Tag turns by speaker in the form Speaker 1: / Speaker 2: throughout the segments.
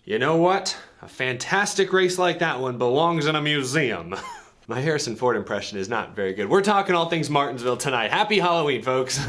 Speaker 1: You know what? A fantastic race like that one belongs in a museum. My Harrison Ford impression is not very good. We're talking all things Martinsville tonight. Happy Halloween, folks.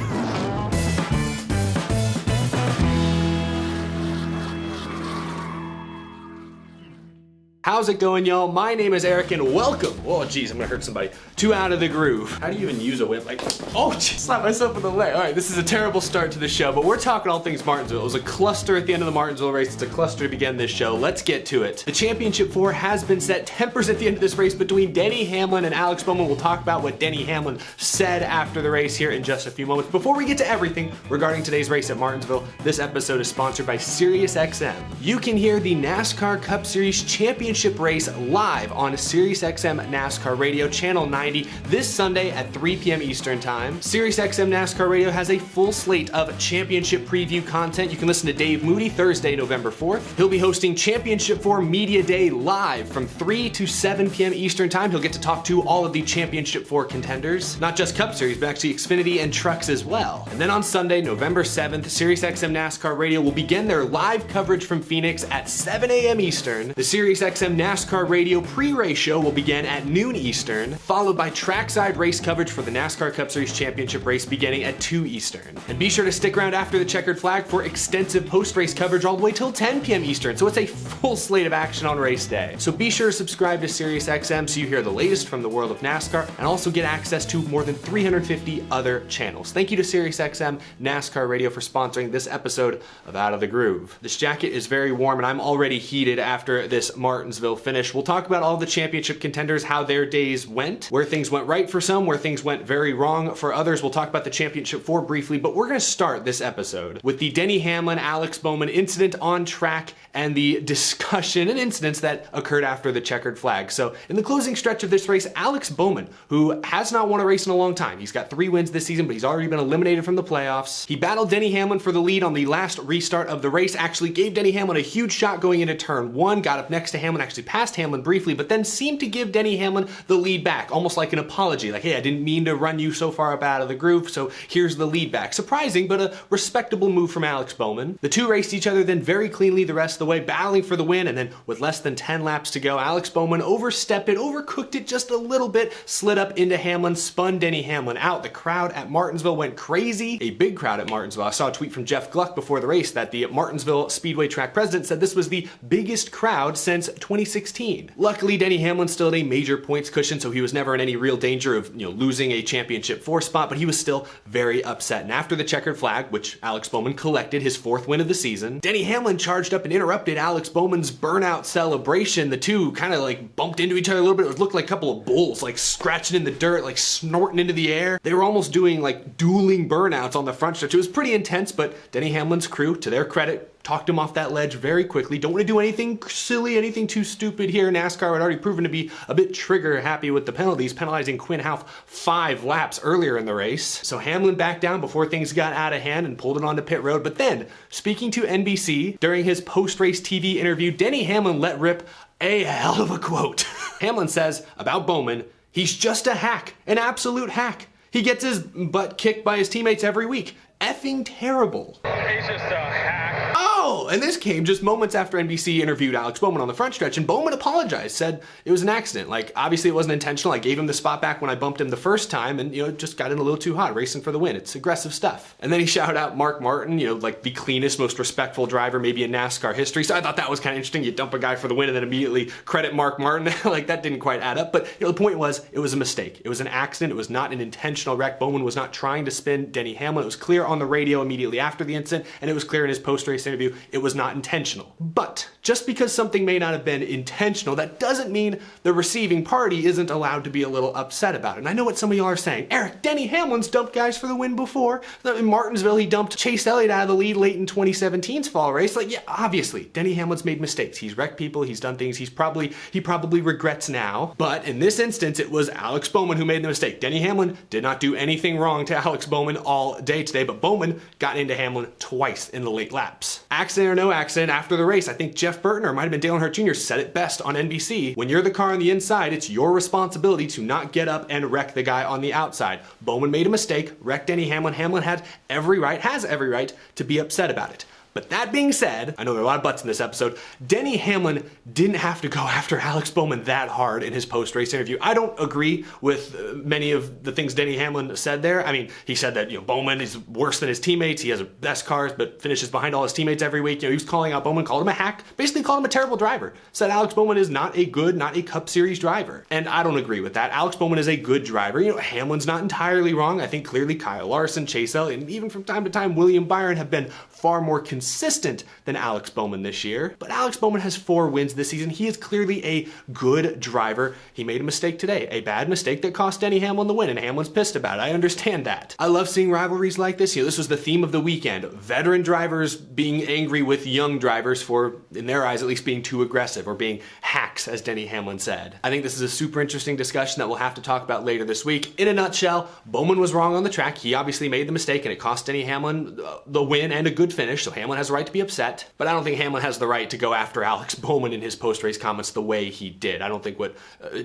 Speaker 1: How's it going, y'all? My name is Eric and welcome. Oh, geez, I'm gonna hurt somebody. To Out of the Groove. How do you even use a whip? Like, oh, geez, slap myself in the leg. All right, this is a terrible start to the show, but we're talking all things Martinsville. It was a cluster at the end of the Martinsville race. It's a cluster to begin this show. Let's get to it. The championship 4 has been set. Tempers at the end of this race between Denny Hamlin and Alex Bowman. We'll talk about what Denny Hamlin said after the race here in just a few moments. Before we get to everything regarding today's race at Martinsville, this episode is sponsored by SiriusXM. You can hear the NASCAR Cup Series championship race live on SiriusXM NASCAR Radio Channel 90 this Sunday at 3 p.m. Eastern Time. SiriusXM NASCAR Radio has a full slate of championship preview content. You can listen to Dave Moody Thursday, November 4th. He'll be hosting Championship 4 Media Day live from 3 to 7 p.m. Eastern Time. He'll get to talk to all of the Championship 4 contenders, not just Cup Series, but actually Xfinity and trucks as well. And then on Sunday, November 7th, SiriusXM NASCAR Radio will begin their live coverage from Phoenix at 7 a.m. Eastern. The SiriusXM NASCAR Radio pre-race show will begin at noon Eastern, followed by trackside race coverage for the NASCAR Cup Series Championship race beginning at 2 Eastern. And be sure to stick around after the checkered flag for extensive post-race coverage all the way till 10 p.m. Eastern, so it's a full slate of action on race day. So be sure to subscribe to SiriusXM so you hear the latest from the world of NASCAR and also get access to more than 350 other channels. Thank you to SiriusXM NASCAR Radio for sponsoring this episode of Out of the Groove. This jacket is very warm and I'm already heated after this Martinsville finish. We'll talk about all the championship contenders, how their days went, where things went right for some, where things went very wrong for others. We'll talk about the championship 4 briefly, but we're going to start this episode with the Denny Hamlin, Alex Bowman incident on track and the discussion and incidents that occurred after the checkered flag. So in the closing stretch of this race, Alex Bowman, who has not won a race in a long time, he's got 3 wins this season, but he's already been eliminated from the playoffs. He battled Denny Hamlin for the lead on the last restart of the race, actually gave Denny Hamlin a huge shot going into turn 1, got up next to Hamlin, actually passed Hamlin briefly, but then seemed to give Denny Hamlin the lead back, almost like an apology, like, hey, I didn't mean to run you so far up out of the groove, so here's the lead back. Surprising, but a respectable move from Alex Bowman. The two raced each other then very cleanly the rest of the way, battling for the win, and then with less than 10 laps to go, Alex Bowman overstepped it, overcooked it just a little bit, slid up into Hamlin, spun Denny Hamlin out. The crowd at Martinsville went crazy. A big crowd at Martinsville. I saw a tweet from Jeff Gluck before the race that the Martinsville Speedway track president said this was the biggest crowd since 2016. Luckily, Denny Hamlin still had a major points cushion, so he was never in any real danger of losing a championship 4 spot, but he was still very upset. And after the checkered flag, which Alex Bowman collected, his 4th win of the season, Denny Hamlin charged up and interrupted Alex Bowman's burnout celebration. The two kind of like bumped into each other a little bit. It looked like a couple of bulls, like scratching in the dirt, like snorting into the air. They were almost doing like dueling burnouts on the front stretch. It was pretty intense, but Denny Hamlin's crew, to their credit, talked him off that ledge very quickly. Don't want to do anything silly, anything too stupid here. NASCAR had already proven to be a bit trigger happy with the penalties, penalizing Quinn Houff 5 laps earlier in the race. So Hamlin backed down before things got out of hand and pulled it onto pit road. But then, speaking to NBC during his post-race TV interview, Denny Hamlin let rip a hell of a quote. Hamlin says about Bowman, "He's just a hack, an absolute hack. He gets his butt kicked by his teammates every week. Effing terrible."
Speaker 2: He's just a hack.
Speaker 1: Oh, and this came just moments after NBC interviewed Alex Bowman on the front stretch, and Bowman apologized, said it was an accident. Like, obviously it wasn't intentional. I gave him the spot back when I bumped him the first time, and, it just got in a little too hot, racing for the win. It's aggressive stuff. And then he shouted out Mark Martin, like the cleanest, most respectful driver maybe in NASCAR history. So I thought that was kind of interesting. You dump a guy for the win and then immediately credit Mark Martin. Like, that didn't quite add up. But, the point was, it was a mistake. It was an accident. It was not an intentional wreck. Bowman was not trying to spin Denny Hamlin. It was clear on the radio immediately after the incident, and it was clear in his post-race interview it was not intentional. But just because something may not have been intentional, that doesn't mean the receiving party isn't allowed to be a little upset about it. And I know what some of y'all are saying. Eric, Denny Hamlin's dumped guys for the win before. In Martinsville, he dumped Chase Elliott out of the lead late in 2017's fall race. Like, yeah, obviously, Denny Hamlin's made mistakes. He's wrecked people. He's done things he probably regrets now. But in this instance, it was Alex Bowman who made the mistake. Denny Hamlin did not do anything wrong to Alex Bowman all day today, but Bowman got into Hamlin twice in the late laps. Accident or no accident, after the race, I think Jeff Burton or it might have been Dale Earnhardt Jr. said it best on NBC. When you're the car on the inside, it's your responsibility to not get up and wreck the guy on the outside. Bowman made a mistake, wrecked Denny Hamlin. Hamlin has every right to be upset about it. But that being said, I know there are a lot of butts in this episode, Denny Hamlin didn't have to go after Alex Bowman that hard in his post-race interview. I don't agree with many of the things Denny Hamlin said there. I mean, he said that, Bowman is worse than his teammates. He has the best cars, but finishes behind all his teammates every week. He was calling out Bowman, called him a hack, basically called him a terrible driver. Said Alex Bowman is not a good, not a Cup Series driver. And I don't agree with that. Alex Bowman is a good driver. Hamlin's not entirely wrong. I think clearly Kyle Larson, Chase Elliott, and even from time to time, William Byron have been far more consistent than Alex Bowman this year. But Alex Bowman has 4 wins this season. He is clearly a good driver. He made a mistake today, a bad mistake that cost Denny Hamlin the win, and Hamlin's pissed about it. I understand that. I love seeing rivalries like this. This was the theme of the weekend. Veteran drivers being angry with young drivers for, in their eyes at least, being too aggressive or being hacks, as Denny Hamlin said. I think this is a super interesting discussion that we'll have to talk about later this week. In a nutshell, Bowman was wrong on the track. He obviously made the mistake, and it cost Denny Hamlin the win and a good finish, so Hamlin has a right to be upset. But I don't think Hamlin has the right to go after Alex Bowman in his post-race comments the way he did. I don't think what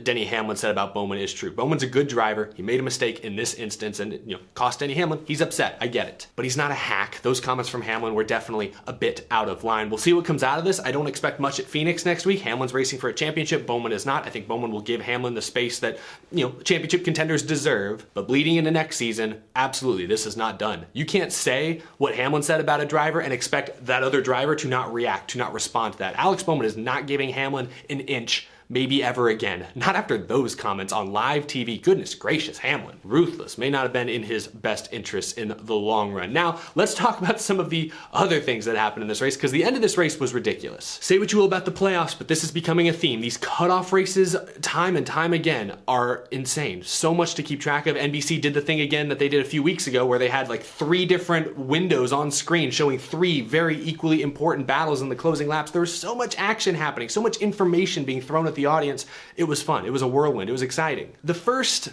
Speaker 1: Denny Hamlin said about Bowman is true. Bowman's a good driver. He made a mistake in this instance, and cost Denny Hamlin. He's upset. I get it. But he's not a hack. Those comments from Hamlin were definitely a bit out of line. We'll see what comes out of this. I don't expect much at Phoenix next week. Hamlin's racing for a championship. Bowman is not. I think Bowman will give Hamlin the space that, championship contenders deserve. But bleeding into next season, absolutely, this is not done. You can't say what Hamlin said about a driver and expect that other driver to not react, to not respond to that. Alex Bowman is not giving Hamlin an inch, maybe ever again. Not after those comments on live TV. Goodness gracious, Hamlin. Ruthless. May not have been in his best interests in the long run. Now, let's talk about some of the other things that happened in this race, because the end of this race was ridiculous. Say what you will about the playoffs, but this is becoming a theme. These cutoff races, time and time again, are insane. So much to keep track of. NBC did the thing again that they did a few weeks ago, where they had like 3 different windows on screen showing 3 very equally important battles in the closing laps. There was so much action happening, so much information being thrown at the audience. It was fun. It was a whirlwind. It was exciting. The first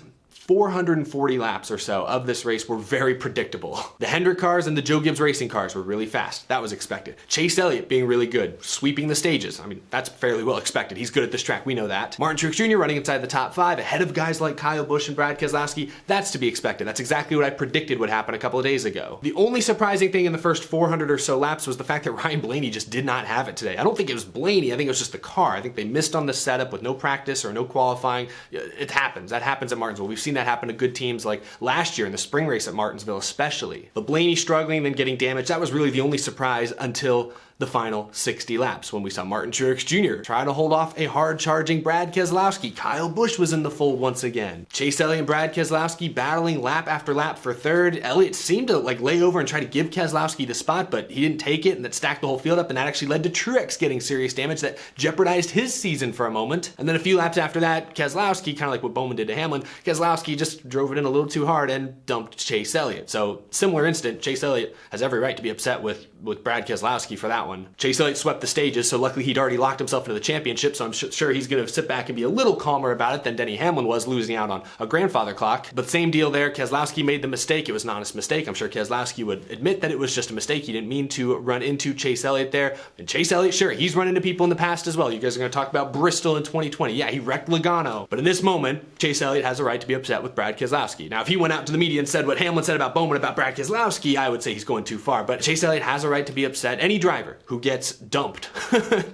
Speaker 1: 440 laps or so of this race were very predictable. The Hendrick cars and the Joe Gibbs Racing cars were really fast. That was expected. Chase Elliott being really good, sweeping the stages. I mean, that's fairly well expected. He's good at this track. We know that. Martin Truex Jr. running inside the top 5, ahead of guys like Kyle Busch and Brad Keselowski. That's to be expected. That's exactly what I predicted would happen a couple of days ago. The only surprising thing in the first 400 or so laps was the fact that Ryan Blaney just did not have it today. I don't think it was Blaney. I think it was just the car. I think they missed on the setup with no practice or no qualifying. It happens. That happens at Martinsville. We've seen that happen to good teams like last year in the spring race at Martinsville especially. But Blaney struggling, then getting damaged, that was really the only surprise until the final 60 laps when we saw Martin Truex Jr. try to hold off a hard-charging Brad Keselowski. Kyle Busch was in the fold once again. Chase Elliott and Brad Keselowski battling lap after lap for third. Elliott seemed to lay over and try to give Keselowski the spot, but he didn't take it, and that stacked the whole field up, and that actually led to Truex getting serious damage that jeopardized his season for a moment. And then a few laps after that, Keselowski, kind of like what Bowman did to Hamlin, Keselowski just drove it in a little too hard and dumped Chase Elliott. So similar incident, Chase Elliott has every right to be upset with Brad Keselowski for that one. Chase Elliott swept the stages, so luckily he'd already locked himself into the championship, so I'm sure he's going to sit back and be a little calmer about it than Denny Hamlin was, losing out on a grandfather clock. But same deal there. Keselowski made the mistake. It was an honest mistake. I'm sure Keselowski would admit that it was just a mistake. He didn't mean to run into Chase Elliott there. And Chase Elliott, sure, he's run into people in the past as well. You guys are going to talk about Bristol in 2020. Yeah, he wrecked Logano. But in this moment, Chase Elliott has a right to be upset with Brad Keselowski. Now, if he went out to the media and said what Hamlin said about Bowman about Brad Keselowski, I would say he's going too far. But Chase Elliott has a right to be upset. Any driver who gets dumped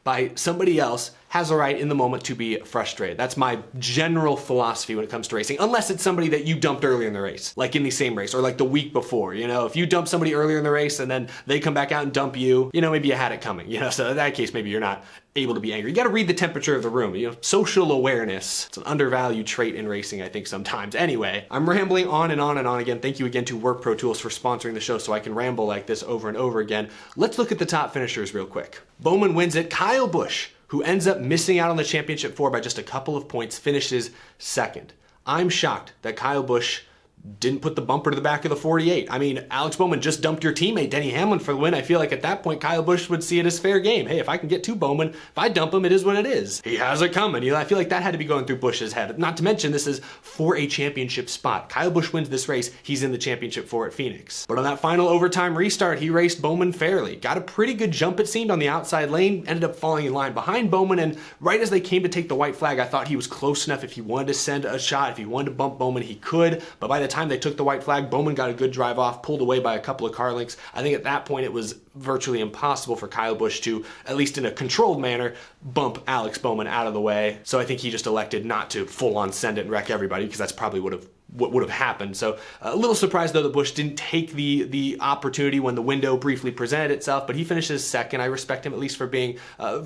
Speaker 1: by somebody else has a right in the moment to be frustrated. That's my general philosophy when it comes to racing, unless it's somebody that you dumped earlier in the race, like in the same race or like the week before. If you dump somebody earlier in the race and then they come back out and dump you, maybe you had it coming. So in that case, maybe you're not able to be angry. You got to read the temperature of the room. Social awareness. It's an undervalued trait in racing, I think, sometimes. Anyway, I'm rambling on and on and on again. Thank you again to Work Pro Tools for sponsoring the show so I can ramble like this over and over again. Let's look at the top finishers real quick. Bowman wins it. Kyle Busch, who ends up missing out on the championship 4 by just a couple of points, finishes second. I'm shocked that Kyle Busch didn't put the bumper to the back of the 48. I mean, Alex Bowman just dumped your teammate Denny Hamlin for the win. I feel like at that point, Kyle Busch would see it as fair game. Hey, if I can get to Bowman, if I dump him, it is what it is. He has it coming. I feel like that had to be going through Busch's head. Not to mention, this is for a championship spot. Kyle Busch wins this race. He's in the championship 4 at Phoenix. But on that final overtime restart, he raced Bowman fairly. Got a pretty good jump, it seemed, on the outside lane. Ended up falling in line behind Bowman, and right as they came to take the white flag, I thought he was close enough. If he wanted to send a shot, if he wanted to bump Bowman, he could. But by the time they took the white flag, Bowman got a good drive off, pulled away by a couple of car lengths. I think at that point it was virtually impossible for Kyle Busch to, at least in a controlled manner, bump Alex Bowman out of the way. So I think he just elected not to full on send it and wreck everybody, because that's probably what would have happened. So a little surprised though that Busch didn't take the opportunity when the window briefly presented itself, but he finishes second. I respect him at least for being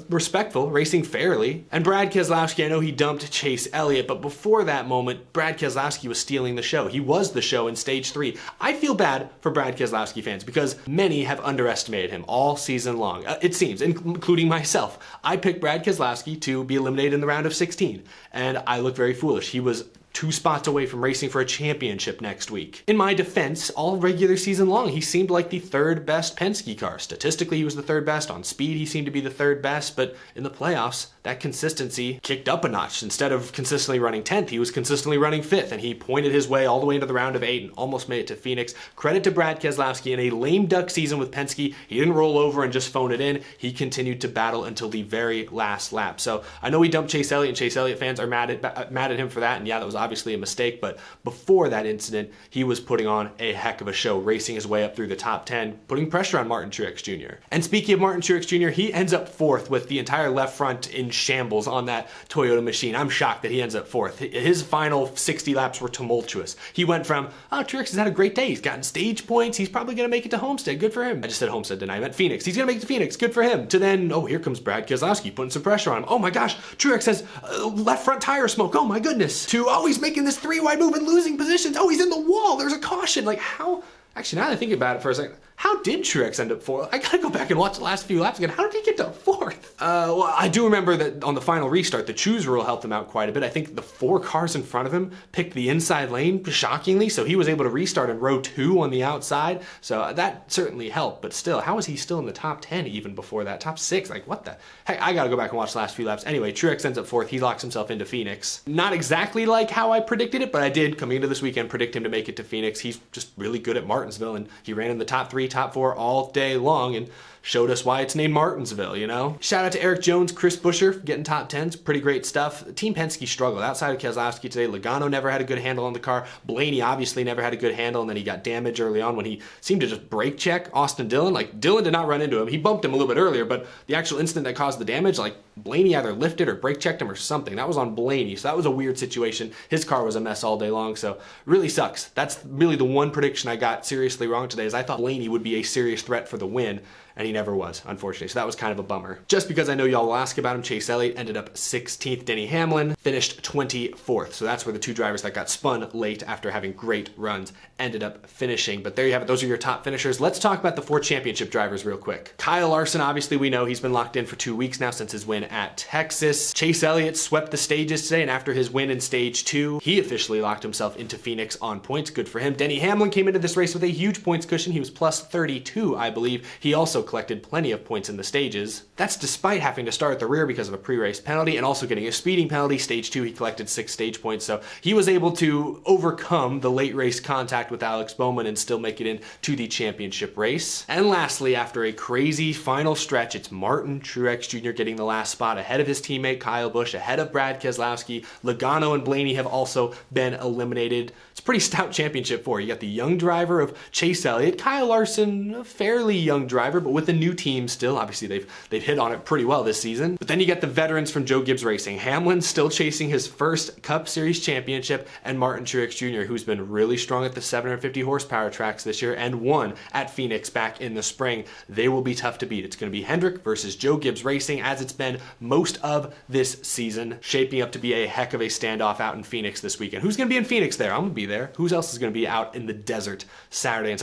Speaker 1: respectful, racing fairly. And Brad Keselowski, I know he dumped Chase Elliott, but before that moment, Brad Keselowski was stealing the show. He was the show in stage 3. I feel bad for Brad Keselowski fans because many have underestimated him all season long. It seems, including myself. I picked Brad Keselowski to be eliminated in the round of 16, and I looked very foolish. He was 2 spots away from racing for a championship next week. In my defense, all regular season long, he seemed like the 3rd best Penske car. Statistically, he was the 3rd best. On speed, he seemed to be the 3rd best, but in the playoffs, that consistency kicked up a notch. Instead of consistently running 10th, he was consistently running 5th, and he pointed his way all the way into the round of 8 and almost made it to Phoenix. Credit to Brad Keselowski. In a lame duck season with Penske, he didn't roll over and just phone it in. He continued to battle until the very last lap. So I know he dumped Chase Elliott, and Chase Elliott fans are mad at him for that, and yeah, that was obviously a mistake, but before that incident, he was putting on a heck of a show, racing his way up through the top 10, putting pressure on Martin Truex Jr. And speaking of Martin Truex Jr., he ends up 4th with the entire left front in shambles on that Toyota machine. I'm shocked that he ends up 4th. His final 60 laps were tumultuous. He went from, Truex has had a great day. He's gotten stage points. He's probably going to make it to Homestead. Good for him. I just said Homestead, didn't I? I meant Phoenix. He's going to make it to Phoenix. Good for him. To then, here comes Brad Keselowski putting some pressure on him. Oh my gosh, Truex has left front tire smoke. Oh my goodness. To, he's making this 3-wide move and losing positions. He's in the wall. There's a caution. Like, how? Actually, now that I think about it for a second, how did Truex end up 4th? I gotta go back and watch the last few laps again. How did he get to 4th? Well, I do remember that on the final restart, the choose rule helped him out quite a bit. I think the 4 cars in front of him picked the inside lane, shockingly, so he was able to restart in row 2 on the outside. So that certainly helped, but still, how is he still in the top 10 even before that? Top 6? Like, what the heck? I gotta go back and watch the last few laps. Anyway, Truex ends up 4th. He locks himself into Phoenix. Not exactly like how I predicted it, but I did, coming into this weekend, predict him to make it to Phoenix. He's just really good at Martinsville, and he ran in the top 3, top 4 all day long and showed us why it's named Martinsville, you know? Shout out to Eric Jones, Chris Buescher getting top 10s. Pretty great stuff. Team Penske struggled. Outside of Keselowski today, Logano never had a good handle on the car. Blaney obviously never had a good handle, and then he got damaged early on when he seemed to just brake check Austin Dillon. Like, Dillon did not run into him. He bumped him a little bit earlier, but the actual incident that caused the damage, like, Blaney either lifted or brake checked him or something. That was on Blaney, so that was a weird situation. His car was a mess all day long, so really sucks. That's really the one prediction I got seriously wrong today, is I thought Blaney would be a serious threat for the win, and he never was, unfortunately. So that was kind of a bummer. Just because I know y'all will ask about him, Chase Elliott ended up 16th. Denny Hamlin finished 24th. So that's where the 2 drivers that got spun late after having great runs ended up finishing. But there you have it. Those are your top finishers. Let's talk about the 4 championship drivers real quick. Kyle Larson, obviously we know he's been locked in for 2 weeks now since his win at Texas. Chase Elliott swept the stages today, and after his win in stage 2, he officially locked himself into Phoenix on points. Good for him. Denny Hamlin came into this race with a huge points cushion. He was plus 32, I believe. He also collected plenty of points in the stages. That's despite having to start at the rear because of a pre-race penalty and also getting a speeding penalty. Stage 2, he collected 6 stage points, so he was able to overcome the late race contact with Alex Bowman and still make it into the championship race. And lastly, after a crazy final stretch, it's Martin Truex Jr. getting the last spot ahead of his teammate Kyle Busch, ahead of Brad Keselowski. Logano and Blaney have also been eliminated. It's a pretty stout championship for you. You got the young driver of Chase Elliott, Kyle Larson, a fairly young driver, but with a new team still. Obviously, they've hit on it pretty well this season. But then you get the veterans from Joe Gibbs Racing. Hamlin still chasing his first Cup Series championship, and Martin Truex Jr., who's been really strong at the 750 horsepower tracks this year and won at Phoenix back in the spring. They will be tough to beat. It's going to be Hendrick versus Joe Gibbs Racing, as it's been most of this season, shaping up to be a heck of a standoff out in Phoenix this weekend. Who's going to be in Phoenix there? I'm going to be there. Who else is going to be out in the desert Friday and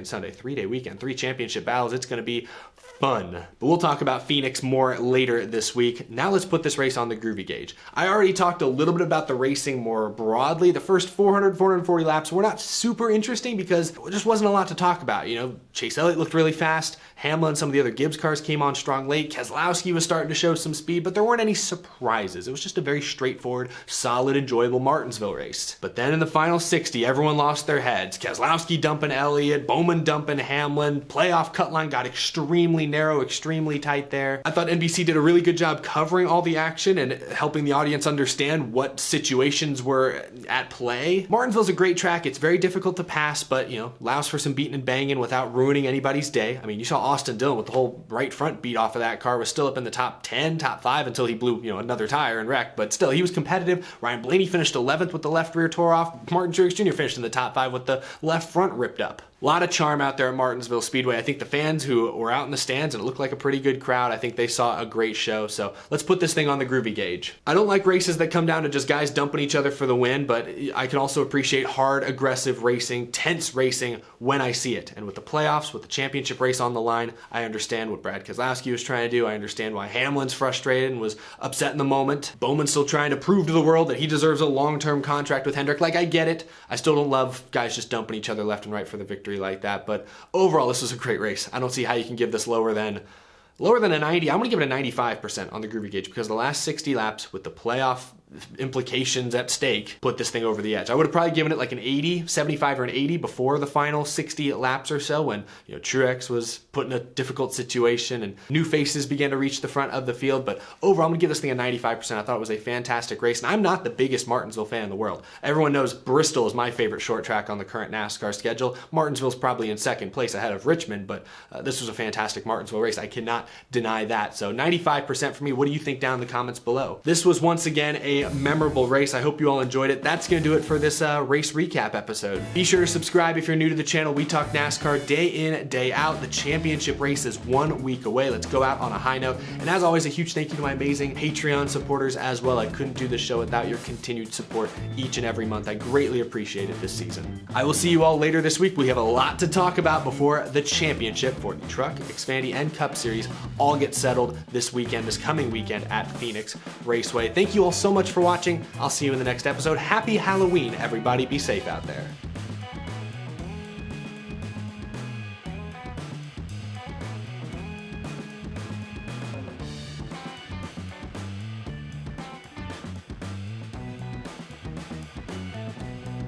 Speaker 1: Sunday, 3-day weekend, 3 championship battles. It's going to be fun. But we'll talk about Phoenix more later this week. Now let's put this race on the groovy gauge. I already talked a little bit about the racing more broadly. The first 440 laps were not super interesting because there just wasn't a lot to talk about. You know, Chase Elliott looked really fast. Hamlin, some of the other Gibbs cars came on strong late. Keselowski was starting to show some speed, but there weren't any surprises. It was just a very straightforward, solid, enjoyable Martinsville race. But then in the final 60, everyone lost their heads. Keselowski dumping Elliott, Bowman dumping Hamlin. Playoff cut line got extremely narrow, extremely tight there. I thought NBC did a really good job covering all the action and helping the audience understand what situations were at play. Martinsville's a great track. It's very difficult to pass, but you know, allows for some beating and banging without ruining anybody's day. I mean, you saw Austin Dillon with the whole right front beat off of that car, was still up in the top 10, top 5 until he blew, you know, another tire and wrecked, but still, he was competitive. Ryan Blaney finished 11th with the left rear tore off. Martin Truex Jr. finished in the top 5 with the left front ripped up. A lot of charm out there at Martinsville Speedway. I think the fans who were out in the stands, and it looked like a pretty good crowd, I think they saw a great show. So let's put this thing on the groovy gauge. I don't like races that come down to just guys dumping each other for the win, but I can also appreciate hard, aggressive racing, tense racing when I see it. And with the playoffs, with the championship race on the line, I understand what Brad Keselowski was trying to do. I understand why Hamlin's frustrated and was upset in the moment. Bowman's still trying to prove to the world that he deserves a long-term contract with Hendrick. Like, I get it. I still don't love guys just dumping each other left and right for the victory like that, but overall, this was a great race. I don't see how you can give this lower than a 90. I'm gonna give it a 95% on the groovy gauge because the last 60 laps with the playoff implications at stake put this thing over the edge. I would have probably given it like an 80, 75 or an 80 before the final 60 laps or so when, you know, Truex was put in a difficult situation and new faces began to reach the front of the field. But overall, I'm gonna give this thing a 95%. I thought it was a fantastic race, and I'm not the biggest Martinsville fan in the world. Everyone knows Bristol is my favorite short track on the current NASCAR schedule. Martinsville's probably in second place ahead of Richmond, but this was a fantastic Martinsville race. I cannot deny that. So 95% for me. What do you think down in the comments below? This was once again a memorable race. I hope you all enjoyed it. That's going to do it for this race recap episode. Be sure to subscribe if you're new to the channel. We talk NASCAR day in, day out. The championship race is 1 week away. Let's go out on a high note. And as always, a huge thank you to my amazing Patreon supporters as well. I couldn't do this show without your continued support each and every month. I greatly appreciate it this season. I will see you all later this week. We have a lot to talk about before the championship for the Truck, Xfinity, and Cup Series all get settled this weekend, this coming weekend at Phoenix Raceway. Thank you all so much for watching. I'll see you in the next episode. Happy Halloween, everybody. Be safe out there.